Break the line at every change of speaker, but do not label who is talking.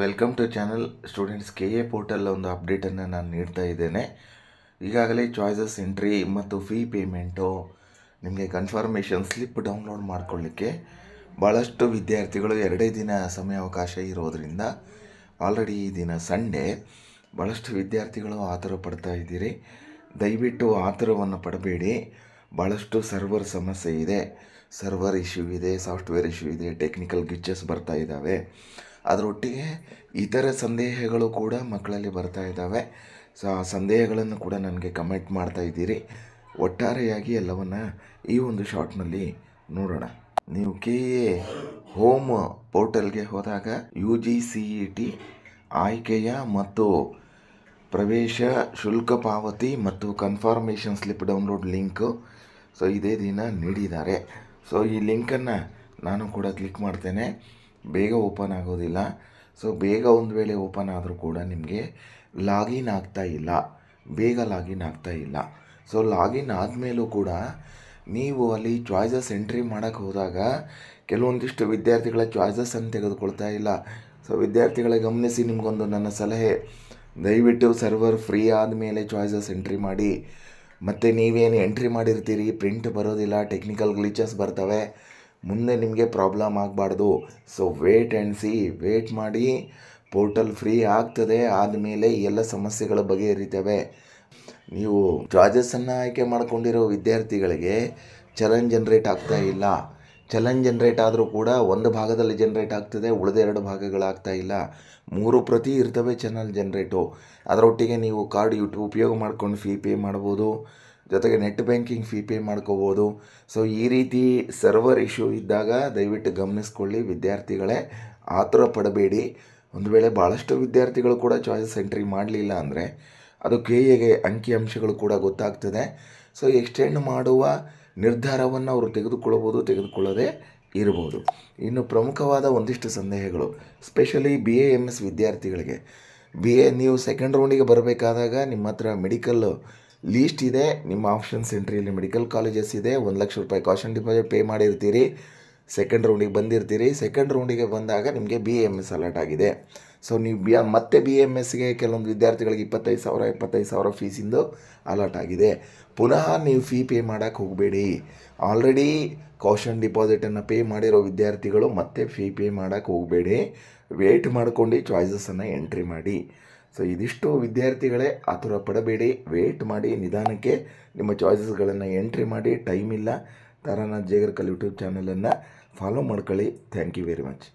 Welcome to channel students. K A portal ಒಂದು ಅಪ್ಡೇಟನ್ನು ನಾನು ನೀಡ್ತಾ ಇದ್ದೇನೆ. ಈಗಾಗಲೇ ಚಾಯ್ಸಸ್ ಎಂಟ್ರಿ ಮತ್ತು ಫೀ ಪೇಮೆಂಟು ನಿಮಗೆ ಕನ್ಫರ್ಮೇಷನ್ ಸ್ಲಿಪ್ ಡೌನ್ಲೋಡ್ ಮಾಡ್ಕೊಳ್ಳಿಕ್ಕೆ ಭಾಳಷ್ಟು ವಿದ್ಯಾರ್ಥಿಗಳು 2 ದಿನ ಸಮಯಾವಕಾಶ ಇರೋದರಿಂದ ಆಲ್ರೆಡಿ ಈ ದಿನ ಸಂಡೇ ಭಾಳಷ್ಟು ವಿದ್ಯಾರ್ಥಿಗಳು ಆತುರ ಪಡ್ತಾ ಇದ್ದೀರಿ. ದಯವಿಟ್ಟು ಆತುರವನ್ನು ಪಡಬೇಡಿ. ಭಾಳಷ್ಟು ಸರ್ವರ್ ಸಮಸ್ಯೆ ಇದೆ, ಸರ್ವರ್ ಇಶ್ಯೂ ಇದೆ, ಸಾಫ್ಟ್ವೇರ್ ಇಶ್ಯೂ ಇದೆ, ಟೆಕ್ನಿಕಲ್ ಗ್ಲಿಚಸ್ ಬರ್ತಾ ಇದ್ದಾವೆ. ಅದರೊಟ್ಟಿಗೆ ಇತರ ಸಂದೇಹಗಳು ಕೂಡ ಮಕ್ಕಳಲ್ಲಿ ಬರ್ತಾ ಇದ್ದಾವೆ. ಸೊ ಆ ಸಂದೇಹಗಳನ್ನು ಕೂಡ ನನಗೆ ಕಮೆಂಟ್ ಮಾಡ್ತಾ ಇದ್ದೀರಿ. ಒಟ್ಟಾರೆಯಾಗಿ ಎಲ್ಲವನ್ನು ಈ ಒಂದು ಶಾರ್ಟ್ನಲ್ಲಿ ನೋಡೋಣ. ನೀವು ಕೆ ಎ ಹೋಮ್ ಪೋರ್ಟಲ್ಗೆ ಹೋದಾಗ UGCET ಆಯ್ಕೆಯ ಮತ್ತು ಪ್ರವೇಶ ಶುಲ್ಕ ಪಾವತಿ ಮತ್ತು confirmation slip download link so ಇದೇ ದಿನ ನೀಡಿದ್ದಾರೆ. ಸೊ ಈ ಲಿಂಕನ್ನು ನಾನು ಕೂಡ ಕ್ಲಿಕ್ ಮಾಡ್ತೇನೆ. ಬೇಗ ಓಪನ್ ಆಗೋದಿಲ್ಲ. ಸೊ ಬೇಗ ಒಂದು ವೇಳೆ ಓಪನ್ ಆದರೂ ಕೂಡ ನಿಮಗೆ ಲಾಗಿನ್ ಆಗ್ತಾ ಇಲ್ಲ, ಬೇಗ ಲಾಗಿನ್ ಆಗ್ತಾ ಇಲ್ಲ. ಸೊ ಲಾಗಿನ್ ಆದಮೇಲೂ ಕೂಡ ನೀವು ಅಲ್ಲಿ ಚಾಯ್ಸಸ್ ಎಂಟ್ರಿ ಮಾಡೋಕ್ಕೆ ಹೋದಾಗ ಕೆಲವೊಂದಿಷ್ಟು ವಿದ್ಯಾರ್ಥಿಗಳ ಚಾಯ್ಸಸನ್ನು ತೆಗೆದುಕೊಳ್ತಾ ಇಲ್ಲ. ಸೊ ವಿದ್ಯಾರ್ಥಿಗಳ ಗಮನಿಸಿ, ನಿಮಗೊಂದು ನನ್ನ ಸಲಹೆ, ದಯವಿಟ್ಟು ಸರ್ವರ್ ಫ್ರೀ ಆದಮೇಲೆ ಚಾಯ್ಸಸ್ ಎಂಟ್ರಿ ಮಾಡಿ. ಮತ್ತು ನೀವೇನು ಎಂಟ್ರಿ ಮಾಡಿರ್ತೀರಿ ಪ್ರಿಂಟ್ ಬರೋದಿಲ್ಲ, ಟೆಕ್ನಿಕಲ್ ಗ್ಲಿಚಸ್ ಬರ್ತವೆ, ಮುಂದೆ ನಿಮಗೆ ಪ್ರಾಬ್ಲಮ್ ಆಗಬಾರ್ದು. So wait and see, wait ಮಾಡಿ. ಪೋರ್ಟಲ್ ಫ್ರೀ ಆಗ್ತದೆ, ಆದಮೇಲೆ ಎಲ್ಲ ಸಮಸ್ಯೆಗಳು ಬಗೆಹರಿತವೆ. ನೀವು ಚಾಯ್ಸಸನ್ನು ಆಯ್ಕೆ ಮಾಡ್ಕೊಂಡಿರೋ ವಿದ್ಯಾರ್ಥಿಗಳಿಗೆ ಚಲನ್ ಜನ್ರೇಟ್ ಆಗ್ತಾ ಇಲ್ಲ. ಚಲನ್ ಜನ್ರೇಟ್ ಆದರೂ ಕೂಡ ಒಂದು ಭಾಗದಲ್ಲಿ ಜನ್ರೇಟ್ ಆಗ್ತದೆ, ಉಳಿದ 2 ಭಾಗಗಳಾಗ್ತಾ ಇಲ್ಲ. 3 ಪ್ರತಿ ಇರ್ತವೆ ಚಾನಲ್ ಜನ್ರೇಟು. ಅದರೊಟ್ಟಿಗೆ ನೀವು ಕಾರ್ಡ್ ಉಪಯೋಗ ಮಾಡ್ಕೊಂಡು ಫೀ ಪೇ ಮಾಡ್ಬೋದು, ಜೊತೆಗೆ ನೆಟ್ ಬ್ಯಾಂಕಿಂಗ್ ಫೀ ಪೇ ಮಾಡ್ಕೋಬೋದು. ಸೊ ಈ ರೀತಿ ಸರ್ವರ್ ಇಶ್ಯೂ ಇದ್ದಾಗ ದಯವಿಟ್ಟು ಗಮನಿಸ್ಕೊಳ್ಳಿ ವಿದ್ಯಾರ್ಥಿಗಳೇ, ಆತುರ ಪಡಬೇಡಿ. ಒಂದು ವೇಳೆ ಭಾಳಷ್ಟು ವಿದ್ಯಾರ್ಥಿಗಳು ಕೂಡ ಚಾಯ್ಸಸ್ ಎಂಟ್ರಿ ಮಾಡಲಿಲ್ಲ ಅಂದರೆ ಅದು ಕೆ ಎಗೆ ಅಂಕಿಅಂಶಗಳು ಕೂಡ ಗೊತ್ತಾಗ್ತದೆ. ಸೊ ಎಕ್ಸ್ಟೆಂಡ್ ಮಾಡುವ ನಿರ್ಧಾರವನ್ನು ಅವರು ತೆಗೆದುಕೊಳ್ಳಬಹುದು, ತೆಗೆದುಕೊಳ್ಳದೇ ಇರ್ಬೋದು. ಇನ್ನು ಪ್ರಮುಖವಾದ ಒಂದಿಷ್ಟು ಸಂದೇಹಗಳು, ಸ್ಪೆಷಲಿ BA MS ವಿದ್ಯಾರ್ಥಿಗಳಿಗೆ. ನೀವು ಸೆಕೆಂಡ್ ರೌಂಡಿಗೆ ಬರಬೇಕಾದಾಗ ನಿಮ್ಮ ಹತ್ರ ಮೆಡಿಕಲ್ ಲೀಸ್ಟ್ ಇದೆ, ನಿಮ್ಮ ಆಪ್ಷನ್ಸ್ ಎಂಟ್ರಿಯಲ್ಲಿ ಮೆಡಿಕಲ್ ಕಾಲೇಜಸ್ ಇದೆ, 1 ಲಕ್ಷ ರೂಪಾಯಿ ಕಾಷನ್ ಡಿಪಾಸಿಟ್ ಪೇ ಮಾಡಿರ್ತೀರಿ, ಸೆಕೆಂಡ್ ರೌಂಡಿಗೆ ಬಂದಿರ್ತೀರಿ. ಸೆಕೆಂಡ್ ರೌಂಡಿಗೆ ಬಂದಾಗ ನಿಮಗೆ BA MS ಅಲರ್ಟ್ ಆಗಿದೆ. ಸೊ ನೀವು ಮತ್ತೆ BA MSಗೆ ಕೆಲವೊಂದು ವಿದ್ಯಾರ್ಥಿಗಳಿಗೆ 25,000 ಫೀಸಿಂದು ಅಲರ್ಟ್ ಆಗಿದೆ. ಪುನಃ ನೀವು ಫೀ ಪೇ ಮಾಡೋಕ್ಕೆ ಹೋಗಬೇಡಿ. ಆಲ್ರೆಡಿ ಕಾಷನ್ ಡಿಪಾಸಿಟನ್ನು ಪೇ ಮಾಡಿರೋ ವಿದ್ಯಾರ್ಥಿಗಳು ಮತ್ತೆ ಫೀ ಪೇ ಮಾಡೋಕ್ಕೆ ಹೋಗಬೇಡಿ. ವೇಟ್ ಮಾಡ್ಕೊಂಡು ಚಾಯ್ಸಸನ್ನು ಎಂಟ್ರಿ ಮಾಡಿ. ಸೊ ಇದಿಷ್ಟು ವಿದ್ಯಾರ್ಥಿಗಳೇ, ಆತುರ ಪಡಬೇಡಿ, ವೇಟ್ ಮಾಡಿ, ನಿಧಾನಕ್ಕೆ ನಿಮ್ಮ ಚಾಯ್ಸಸ್ಗಳನ್ನು ಎಂಟ್ರಿ ಮಾಡಿ. ಟೈಮ್ ಇಲ್ಲ. ತಾರಾನಾಥ್ ಜೇಗರ್ಕಲ್ ಯೂಟ್ಯೂಬ್ ಚಾನಲನ್ನು ಫಾಲೋ ಮಾಡ್ಕೊಳ್ಳಿ. Thank you very much.